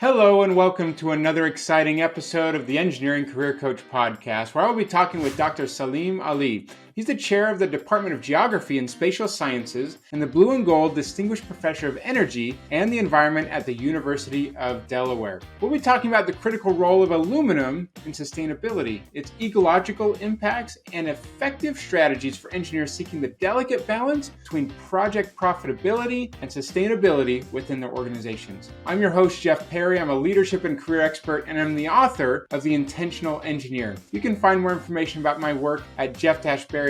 Hello and welcome to another exciting episode of the Engineering Career Coach podcast, where I will be talking with Dr. Saleem H. He's the chair of the Department of Geography and Spatial Sciences and the Blue and Gold Distinguished Professor of Energy and the Environment at the University of Delaware. We'll be talking about the critical role of aluminum in sustainability, its ecological impacts, and effective strategies for engineers seeking the delicate balance between project profitability and sustainability within their organizations. I'm your host, Jeff Perry. I'm a leadership and career expert, and I'm the author of The Intentional Engineer. You can find more information about my work at jeff-berry.com.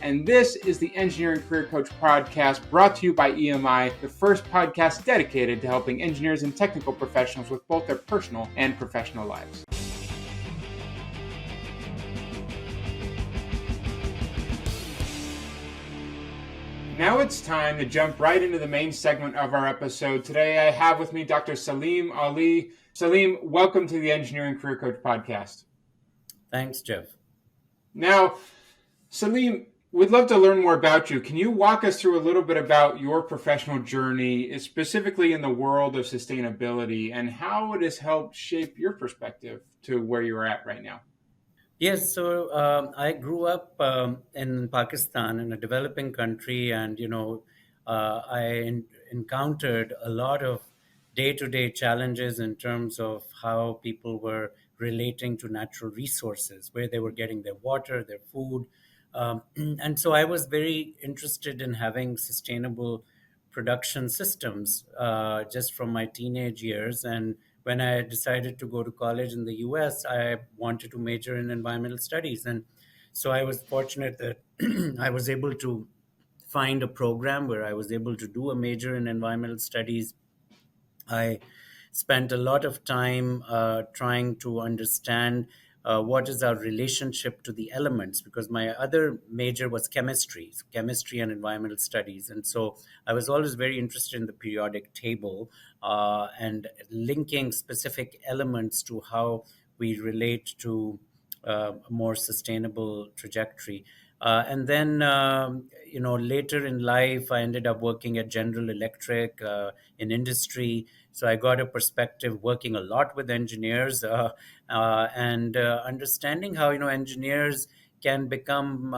And this is the Engineering Career Coach podcast brought to you by EMI, the first podcast dedicated to helping engineers and technical professionals with both their personal and professional lives. Now it's time to jump right into the main segment of our episode. Today I have with me Dr. Saleem H. Saleem, welcome to the Engineering Career Coach podcast. Thanks, Jeff. Now, Saleem, we'd love to learn more about you. Can you walk us through a little bit about your professional journey, specifically in the world of sustainability, and how it has helped shape your perspective to where you're at right now? Yes, so I grew up in Pakistan, in a developing country, and I encountered a lot of day-to-day challenges in terms of how people were relating to natural resources, where they were getting their water, their food, and so I was very interested in having sustainable production systems just from my teenage years. And when I decided to go to college in the US, I wanted to major in environmental studies. And so I was fortunate that I was able to find a program where I was able to do a major in environmental studies. I spent a lot of time trying to understand what is our relationship to the elements, because my other major was chemistry, so chemistry and environmental studies. And so I was always very interested in the periodic table and linking specific elements to how we relate to a more sustainable trajectory. And then, later in life, I ended up working at General Electric in industry. So I got a perspective working a lot with engineers and understanding how, engineers can become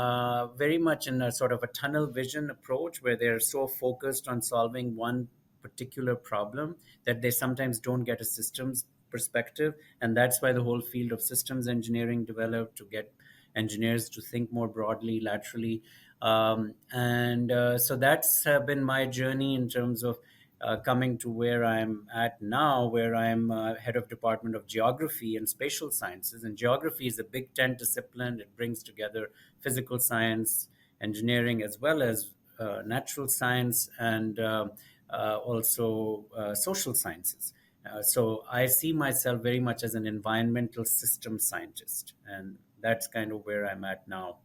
very much in a sort of a tunnel vision approach where they're so focused on solving one particular problem that they sometimes don't get a systems perspective. And that's why the whole field of systems engineering developed, to get engineers to think more broadly, laterally. So that's been my journey in terms of coming to where I'm at now, where I'm head of Department of Geography and Spatial Sciences. And geography is a Big Ten discipline. It brings together physical science, engineering, as well as natural science, and also social sciences. So I see myself very much as an environmental system scientist, and that's kind of where I'm at now.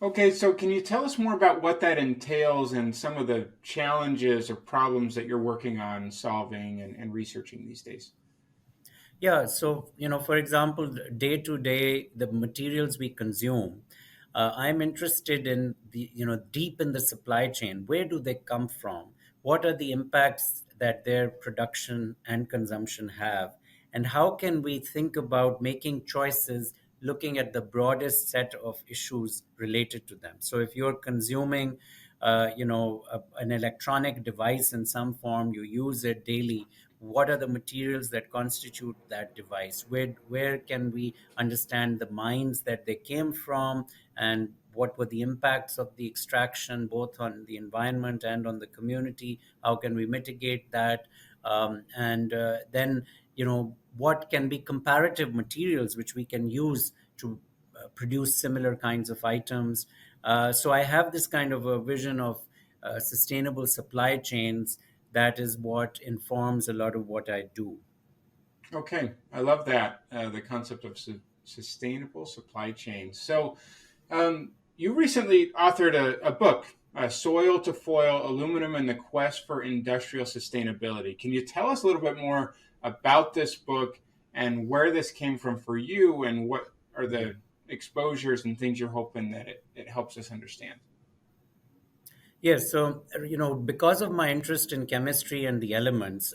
Okay, so can you tell us more about what that entails and some of the challenges or problems that you're working on solving and researching these days? Yeah, so, for example, day to day, the materials we consume, I'm interested in deep in the supply chain. Where do they come from? What are the impacts that their production and consumption have? And how can we think about making choices looking at the broadest set of issues related to them? So if you're consuming, an electronic device in some form, you use it daily. What are the materials that constitute that device? Where can we understand the mines that they came from, and what were the impacts of the extraction, both on the environment and on the community? How can we mitigate that? And then, what can be comparative materials which we can use to produce similar kinds of items? So I have this kind of a vision of sustainable supply chains. That is what informs a lot of what I do. Okay, I love that, the concept of sustainable supply chains. So you recently authored a book, Soil to Foil, Aluminum and the Quest for Industrial Sustainability. Can you tell us a little bit more about this book and where this came from for you, and what are the exposures and things you're hoping that it helps us understand? Yes, so because of my interest in chemistry and the elements,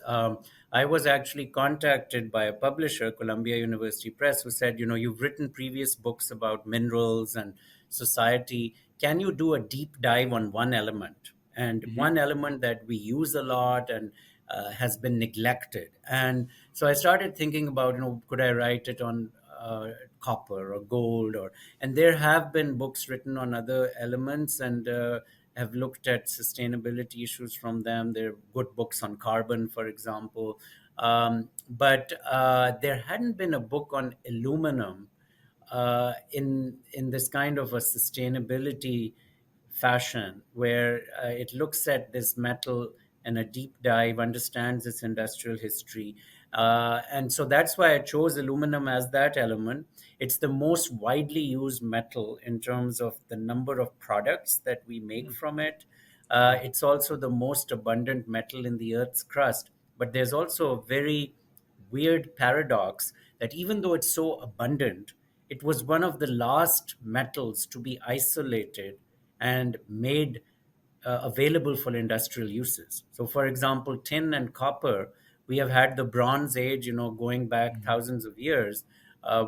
I was actually contacted by a publisher, Columbia University Press, who said, you've written previous books about minerals and society. Can you do a deep dive on one element? And Hmm. one element that we use a lot and has been neglected. And so I started thinking about, could I write it on copper or gold? And there have been books written on other elements, and have looked at sustainability issues from them. There are good books on carbon, for example. But there hadn't been a book on aluminum in this kind of a sustainability fashion, where it looks at this metal in a deep dive, understands its industrial history. And so that's why I chose aluminum as that element. It's the most widely used metal in terms of the number of products that we make from it. It's also the most abundant metal in the Earth's crust. But there's also a very weird paradox that even though it's so abundant, it was one of the last metals to be isolated and made available for industrial uses. So, for example, tin and copper, we have had the Bronze Age, going back Hmm. thousands of years,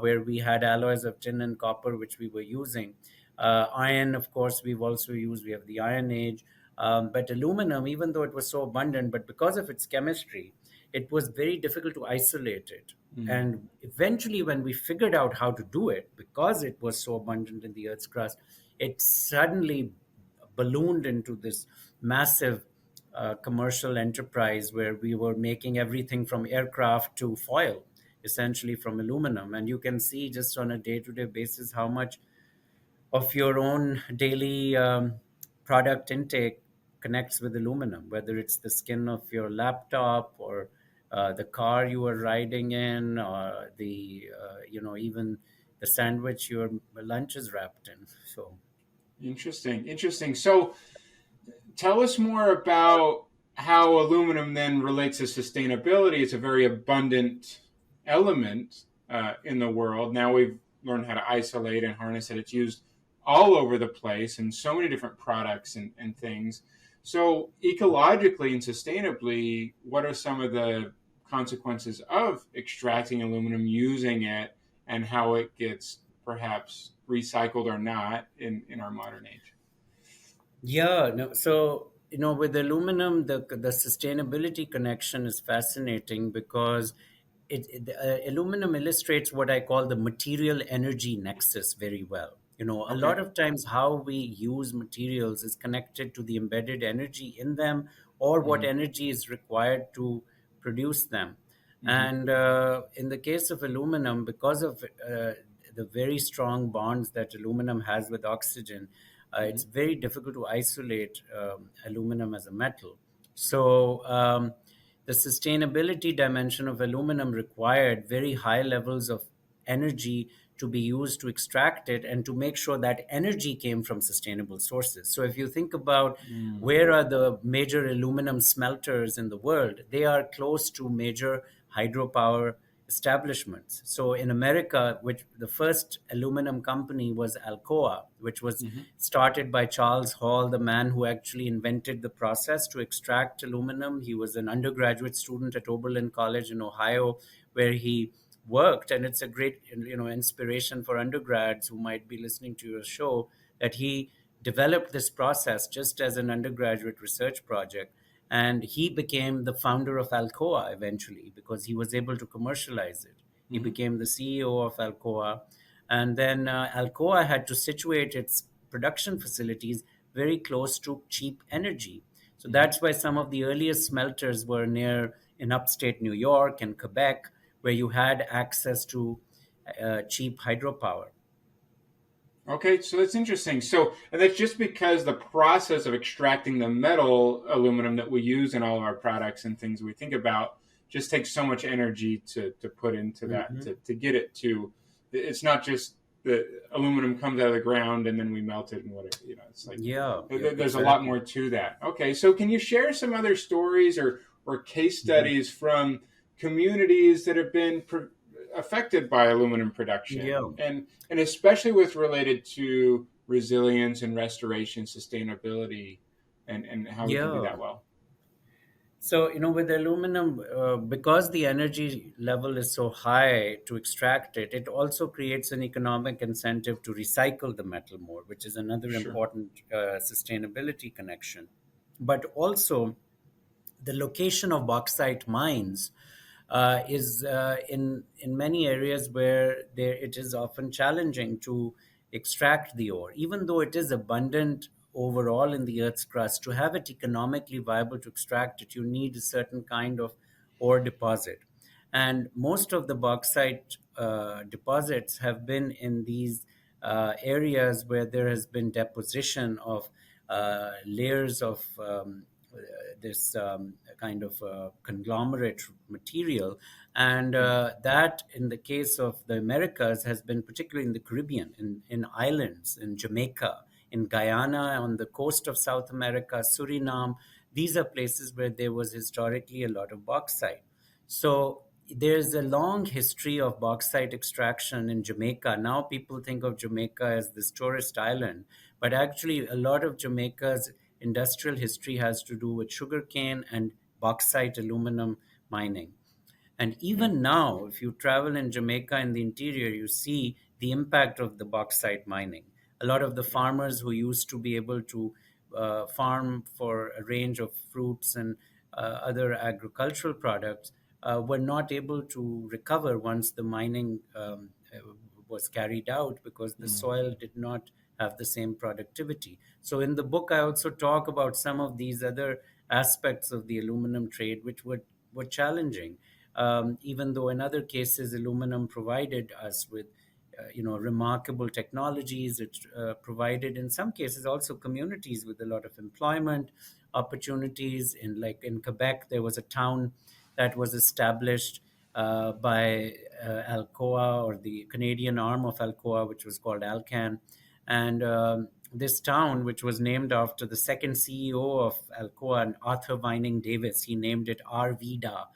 where we had alloys of tin and copper, which we were using. Iron, of course, we've also used, we have the Iron Age. But aluminum, even though it was so abundant, but because of its chemistry, it was very difficult to isolate it. Hmm. And eventually, when we figured out how to do it, because it was so abundant in the Earth's crust, it suddenly ballooned into this massive commercial enterprise where we were making everything from aircraft to foil, essentially from aluminum. And you can see just on a day to day basis how much of your own daily product intake connects with aluminum, whether it's the skin of your laptop or the car you are riding in, or even the sandwich your lunch is wrapped in. So, Interesting. Interesting. So tell us more about how aluminum then relates to sustainability. It's a very abundant element in the world. Now we've learned how to isolate and harness it. It's used all over the place in so many different products and things. So, ecologically and sustainably, what are some of the consequences of extracting aluminum, using it, and how it gets perhaps recycled or not in our modern age? yeah, no. So, with aluminum, the sustainability connection is fascinating because aluminum illustrates what I call the material energy nexus very well. A Okay. lot of times how we use materials is connected to the embedded energy in them, or what Hmm. energy is required to produce them. Hmm. And in the case of aluminum, because of the very strong bonds that aluminum has with oxygen, it's Hmm. very difficult to isolate aluminum as a metal. So, the sustainability dimension of aluminum required very high levels of energy to be used to extract it and to make sure that energy came from sustainable sources. So, if you think about Mm. where are the major aluminum smelters in the world, they are close to major hydropower establishments. So in America, which the first aluminum company was Alcoa, which was Hmm. started by Charles Hall, the man who actually invented the process to extract aluminum. He was an undergraduate student at Oberlin College in Ohio, where he worked, and it's a great inspiration for undergrads who might be listening to your show, that he developed this process just as an undergraduate research project. And he became the founder of Alcoa eventually because he was able to commercialize it. He Hmm. became the CEO of Alcoa. And then Alcoa had to situate its production facilities very close to cheap energy. So Hmm. that's why some of the earliest smelters were near in upstate New York and Quebec, where you had access to cheap hydropower. Okay, so that's interesting. So, and that's just because the process of extracting the metal aluminum that we use in all of our products and things we think about just takes so much energy to put into that Mhm. to get it to. It's not just the aluminum comes out of the ground and then we melt it and whatever. It's like Yeah, there's a lot exactly. more to that. Okay, so can you share some other stories or case Mhm. studies from communities that have been affected by aluminum production, Yeah, and especially with related to resilience and restoration, sustainability, and how we can do yeah. that well. So, with aluminum, because the energy level is so high to extract it, it also creates an economic incentive to recycle the metal more, which is another Sure. important sustainability connection. But also, the location of bauxite mines is in many areas where it is often challenging to extract the ore, even though it is abundant overall in the Earth's crust. To have it economically viable to extract it, you need a certain kind of ore deposit, and most of the bauxite deposits have been in these areas where there has been deposition of layers of this kind of conglomerate material. And Mm. that, in the case of the Americas, has been particularly in the Caribbean, in islands, in Jamaica, in Guyana, on the coast of South America, Suriname. These are places where there was historically a lot of bauxite. So there's a long history of bauxite extraction in Jamaica. Now people think of Jamaica as this tourist island, but actually a lot of Jamaica's industrial history has to do with sugarcane and bauxite aluminum mining. And Yeah. even now, if you travel in Jamaica in the interior, you see the impact of the bauxite mining. A lot of the Yeah. farmers who used to be able to farm for a range of fruits and other agricultural products were not able to recover once the mining was carried out, because the Mm. soil did not have the same productivity. So, in the book, I also talk about some of these other aspects of the aluminum trade which were challenging. Even though in other cases aluminum provided us with remarkable technologies, it provided in some cases also communities with a lot of employment opportunities. In Quebec, there was a town that was established by Alcoa, or the Canadian arm of Alcoa, which was called Alcan. And this town, which was named after the second CEO of Alcoa, and Arthur Vining Davis, he named it Arvida,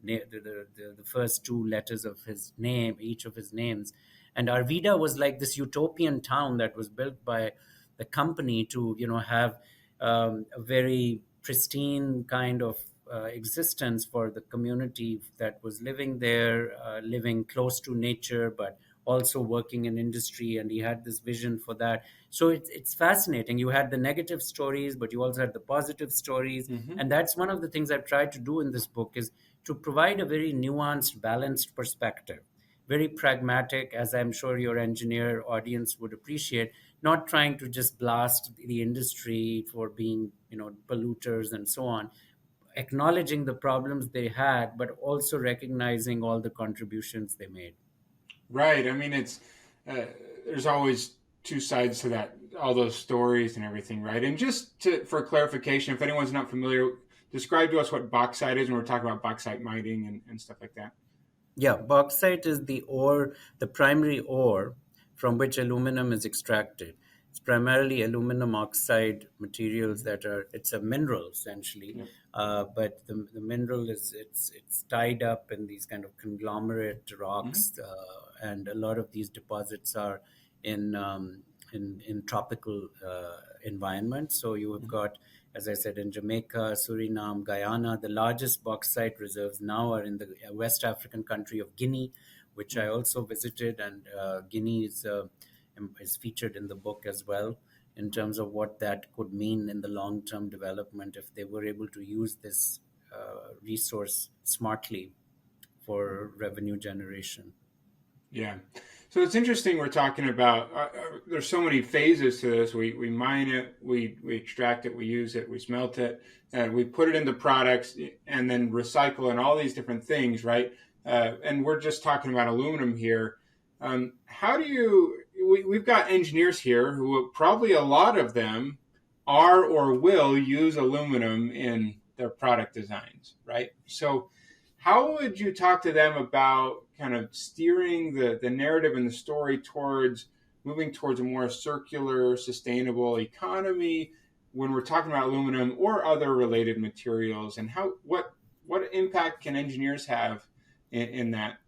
the first two letters of his name, each of his names. And Arvida was like this utopian town that was built by the company to, have a very pristine kind of existence for the community that was living there, living close to nature, but also working in industry. And he had this vision for that. So it's fascinating. You had the negative stories, but you also had the positive stories. Hmm. And that's one of the things I've tried to do in this book, is to provide a very nuanced, balanced perspective, very pragmatic, as I'm sure your engineer audience would appreciate, not trying to just blast the industry for being, polluters and so on, acknowledging the problems they had, but also recognizing all the contributions they made. Right. I mean, it's there's always two sides to that, all those stories and everything, right? And just for clarification, if anyone's not familiar, describe to us what bauxite is when we're talking about bauxite mining and stuff like that. Yeah, bauxite is the ore, the primary ore from which aluminum is extracted. It's primarily aluminum oxide materials Hmm. that are, it's a mineral essentially, Yep. but the mineral is, it's tied up in these kind of conglomerate Hmm. rocks, and a lot of these deposits are in in tropical environments. So you have Hmm. got, as I said, in Jamaica, Suriname, Guyana. The largest bauxite reserves now are in the West African country of Guinea, which I also visited, and Guinea is featured in the book as well, in terms of what that could mean in the long term development if they were able to use this resource smartly for revenue generation. Yeah. So it's interesting we're talking about, there's so many phases to this. We mine it, we extract it, we use it, we smelt it, we put it into products and then recycle and all these different things, right? And we're just talking about aluminum here. How do you, we've got engineers here who probably a lot of them are or will use aluminum in their product designs, right? So how would you talk to them about kind of steering the narrative and the story towards moving towards a more circular, sustainable economy when we're talking about aluminum or other related materials? And how what impact can engineers have in that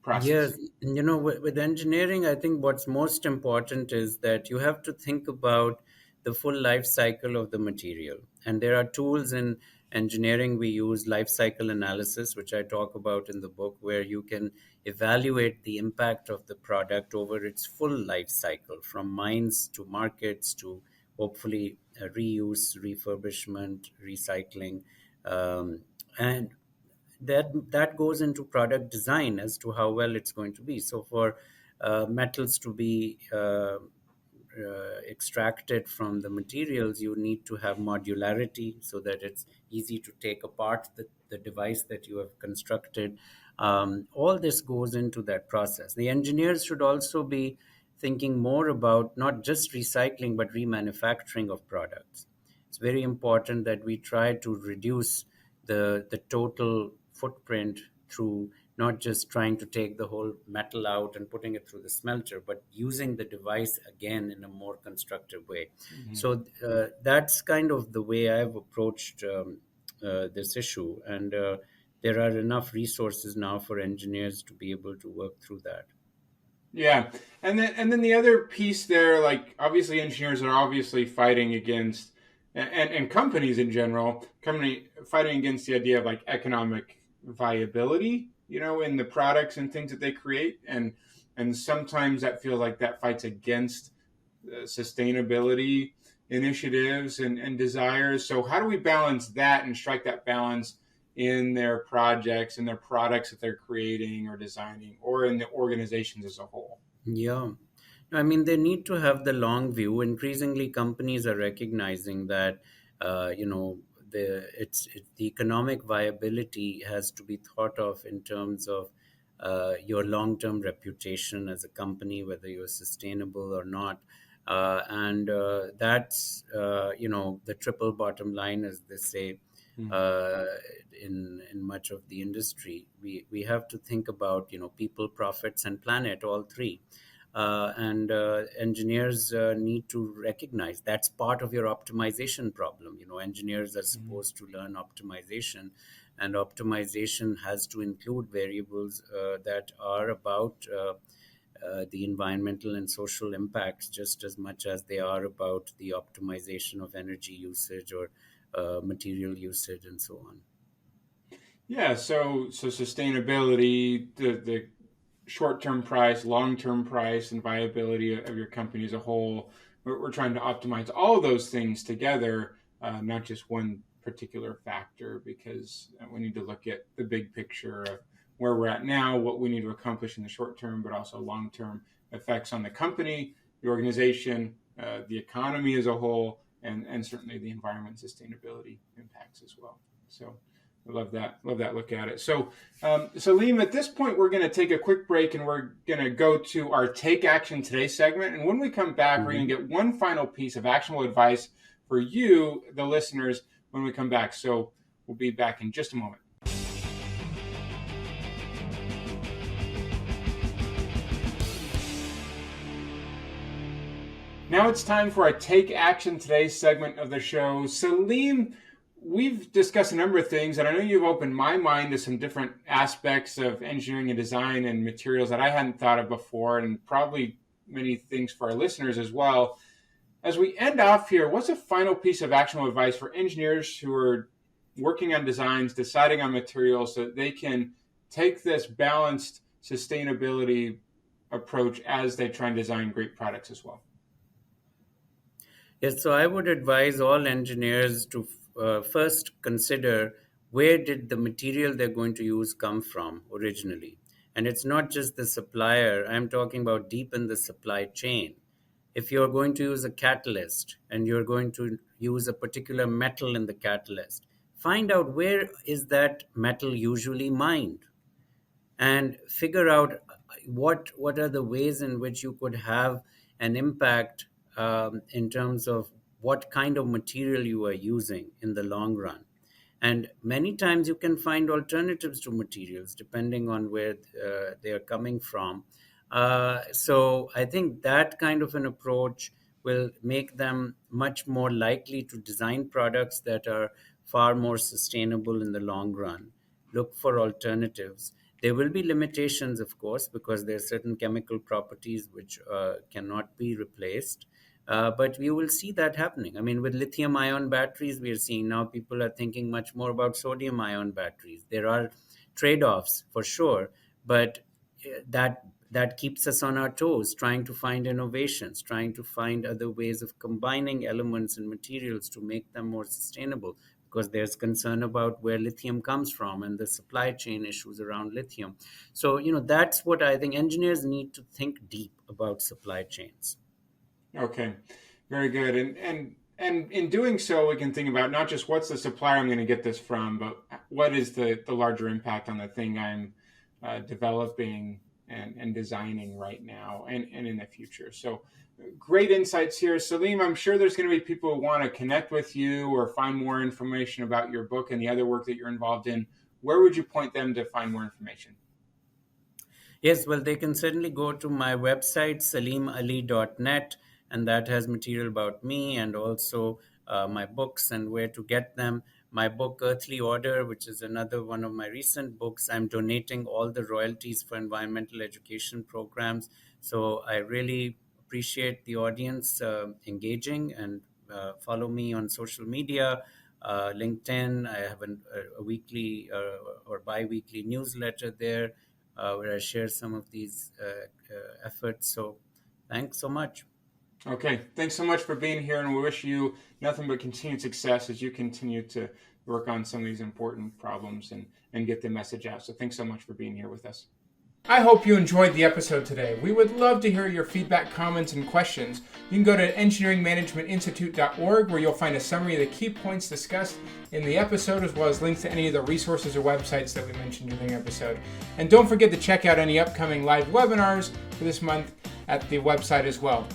process? Yes, with engineering, I think what's most important is that you have to think about the full life cycle of the material. And there are tools in engineering, we use life cycle analysis, which I talk about in the book, where you can evaluate the impact of the product over its full life cycle, from mines to markets to hopefully reuse, refurbishment, recycling. And that goes into product design as to how well it's going to be. So for metals to be extracted from the materials, you need to have modularity so that it's easy to take apart the device that you have constructed. All this goes into that process. The engineers should also be thinking more about not just recycling but remanufacturing of products. It's very important that we try to reduce the total footprint through not just trying to take the whole metal out and putting it through the smelter, but using the device again in a more constructive way. Mhm. So that's kind of the way I've approached this issue. And there are enough resources now for engineers to be able to work through that. Yeah, and then the other piece there, like obviously engineers are obviously fighting against, and companies in general, company fighting against the idea of like economic viability, in the products and things that they create, and sometimes that feels like that fights against sustainability initiatives and desires. So how do we balance that and strike that balance in their projects and their products that they're creating or designing, or in the organizations as a whole? Yeah. I mean, they need to have the long view. Increasingly, companies are recognizing that, the economic viability has to be thought of in terms of your long-term reputation as a company, whether you're sustainable or not. And that's, the triple bottom line, as they say, Mm. uh, in much of the industry. We have to think about people, profits, and planet, all three. And engineers need to recognize that's part of your optimization problem. Engineers are Mhm. supposed to learn optimization, and optimization has to include variables that are about the environmental and social impacts just as much as they are about the optimization of energy usage or material usage and so on. Yeah, so sustainability, the short-term price, long-term price, and viability of your company as a whole. We're trying to optimize all of those things together, not just one particular factor, because we need to look at the big picture of where we're at now, what we need to accomplish in the short term, but also long-term effects on the company, the organization, the economy as a whole, and certainly the environment sustainability impacts as well. So I love that. Love that look at it. So, Saleem, at this point, we're going to take a quick break and we're going to go to our Take Action Today segment. And when we come back, we're going Mhm. to get one final piece of actionable advice for you, the listeners, when we come back. So, we'll be back in just a moment. Now it's time for our Take Action Today segment of the show. Saleem, we've discussed a number of things, and I know you've opened my mind to some different aspects of engineering and design and materials that I hadn't thought of before, and probably many things for our listeners as well. As we end off here, what's a final piece of actionable advice for engineers who are working on designs, deciding on materials, so that they can take this balanced sustainability approach as they try and design great products as well? Yes, so I would advise all engineers to first consider where did the material they're going to use come from originally. And it's not just the supplier, I'm talking about deep in the supply chain. If you're going to use a catalyst and you're going to use a particular metal in the catalyst, find out where is that metal usually mined, and figure out what are the ways in which you could have an impact in terms of what kind of material you are using in the long run. And many times you can find alternatives to materials depending on where they are coming from. So I think that kind of an approach will make them much more likely to design products that are far more sustainable in the long run. Look for alternatives. There will be limitations, of course, because there are certain chemical properties which cannot be replaced. But we will see that happening. I mean, with lithium ion batteries, we are seeing now people are thinking much more about sodium ion batteries. There are trade-offs for sure, but that keeps us on our toes, trying to find innovations, trying to find other ways of combining elements and materials to make them more sustainable, because there's concern about where lithium comes from and the supply chain issues around lithium. So, that's what I think engineers need to think deep about supply chains. Okay, very good. And in doing so, we can think about not just what's the supplier I'm going to get this from, but what is the larger impact on the thing I'm developing and designing right now and in the future. So great insights here. Saleem, I'm sure there's going to be people who want to connect with you or find more information about your book and the other work that you're involved in. Where would you point them to find more information? Yes, well, they can certainly go to my website, saleemali.net, and that has material about me and also my books and where to get them. My book, Earthly Order, which is another one of my recent books, I'm donating all the royalties for environmental education programs. So I really appreciate the audience engaging and follow me on social media. LinkedIn, I have a weekly or bi weekly newsletter there where I share some of these efforts. So thanks so much. Okay, thanks so much for being here, and we wish you nothing but continued success as you continue to work on some of these important problems and get the message out. So thanks so much for being here with us. I hope you enjoyed the episode today. We would love to hear your feedback, comments, and questions. You can go to engineeringmanagementinstitute.org, where you'll find a summary of the key points discussed in the episode, as well as links to any of the resources or websites that we mentioned during the episode. And don't forget to check out any upcoming live webinars for this month at the website as well.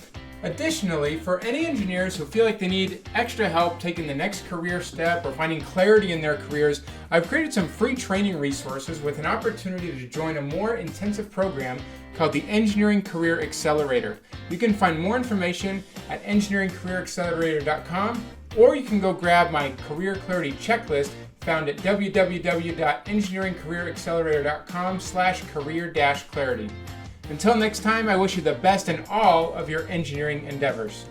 Additionally, for any engineers who feel like they need extra help taking the next career step or finding clarity in their careers, I've created some free training resources with an opportunity to join a more intensive program called the Engineering Career Accelerator. You can find more information at engineeringcareeraccelerator.com, or you can go grab my Career Clarity Checklist found at www.engineeringcareeraccelerator.com/career-clarity. Until next time, I wish you the best in all of your engineering endeavors.